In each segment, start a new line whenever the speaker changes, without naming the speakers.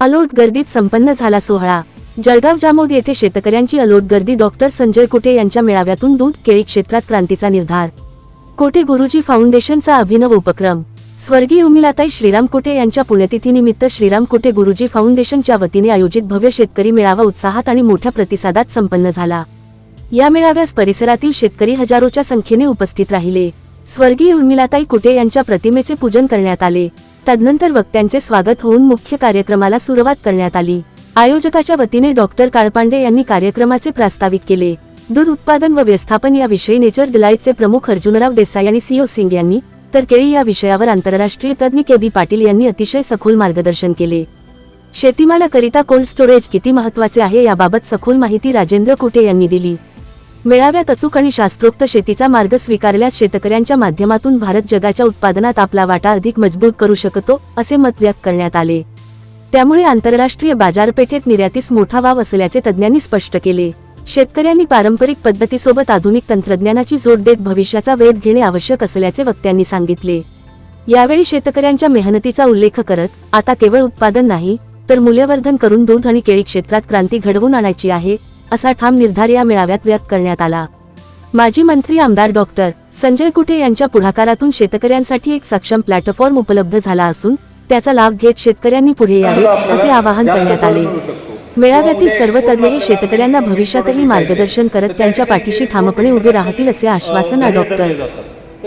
अलोट गर्दीत संपन्न झाला सोहळा। जळगाव जामोद येथे शेतकऱ्यांची अलोट गर्दी। डॉक्टर संजय कुटे यांच्या मेळाव्यातून दूध केळी क्षेत्रात क्रांतीचा निर्धार। कुटे गुरुजी फाउंडेशनचा अभिनव उपक्रम। स्वर्गीय उर्मिलाताई श्रीराम कुटे यांच्या पुण्यतिथीनिमित्त श्रीराम कुटे गुरुजी फाउंडेशनच्या वतीने आयोजित भव्य शेतकरी मेळावा उत्साहात आणि मोठ्या प्रतिसादात संपन्न झाला। या मेळाव्यास परिसरातील शेतकरी हजारोच्या संख्येने उपस्थित राहिले। स्वर्गीय उर्मिलाताई कुटे यांच्या प्रतिमेचे पूजन करण्यात आले। तदनंतर वक्त्यांचे स्वागत होऊन मुख्य कार्यक्रमाला सुरुवात करण्यात आली। आयोजकाच्या वतीने डॉक्टर काळपांडे यांनी कार्यक्रमाचे प्रास्ताविक केले। दूध उत्पादन व व्यवस्थापन या विषयी नेचर डिलाईटचे प्रमुख अर्जुनराव देसाई आणि सीओ सिंग यांनी, तर केळी या विषयावर आंतरराष्ट्रीय तज्ञ के.बी. पाटील यांनी अतिशय सखोल मार्गदर्शन केले। शेतीमालाकरिता कोल्ड स्टोरेज किती महत्त्वाचे आहे याबाबत सखोल माहिती राजेंद्र कुटे यांनी दिली। मेळाव्यात अचूक आणि शास्त्रोक्त शेतीचा मार्ग स्वीकारल्यास शेतकऱ्यांच्या माध्यमातून भारत जगाच्या उत्पादनात आपला वाटा अधिक मजबूत करू शकतो, असे मत व्यक्त करण्यात आले। त्यामुळे आंतरराष्ट्रीय बाजारपेठेत निर्यातीस मोठा वाव असल्याचे तज्ज्ञांनी स्पष्ट केले। शेतकऱ्यांनी पारंपरिक पद्धतीसोबत आधुनिक तंत्रज्ञानाची जोड देत भविष्याचा वेध घेणे आवश्यक असल्याचे वक्त्यांनी सांगितले। यावेळी शेतकऱ्यांच्या मेहनतीचा उल्लेख करत, आता केवळ उत्पादन नाही, तर मूल्यवर्धन करून दूध आणि केळी क्षेत्रात क्रांती घडवून आणायची आहे, असा ठाम निर्धार या मेळाव्यात व्यक्त करण्यात आला। माजी मंत्री आमदार डॉक्टर संजय कुटे यांच्या पुढाकारातून शेतकऱ्यांसाठी एक सक्षम प्लॅटफॉर्म उपलब्ध झाला असून त्याचा लाभ घेत शेतकऱ्यांनी पुढे यावे, असे आवाहन करण्यात आले। मेळाव्यातील सर्व तज्ञ हे शेतकऱ्यांना भविष्यातही मार्गदर्शन करत त्यांच्या पाठीशी ठामपणे उभे राहतील, असे आश्वासन डॉक्टर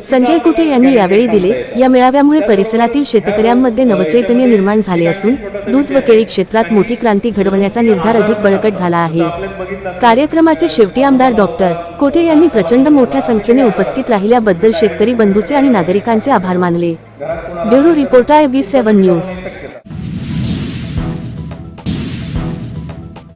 संजय कुटे यांनी यावेळी दिले। या मेळाव्यामुळे परिसरातील शेतकऱ्यांमध्ये नवचैतन्य निर्माण झाले असून दूध व केळी क्षेत्रात मोठी क्रांती घडवण्याचा निर्धार अधिक बळकट झाला आहे। कार्यक्रमाचे शेवटी आमदार डॉक्टर कुटे यांनी प्रचंड मोठ्या संख्येने उपस्थित राहिल्याबद्दल शेतकरी बंधूचे आणि नागरिकांचे आभार मानले। Bureau report IB7 news.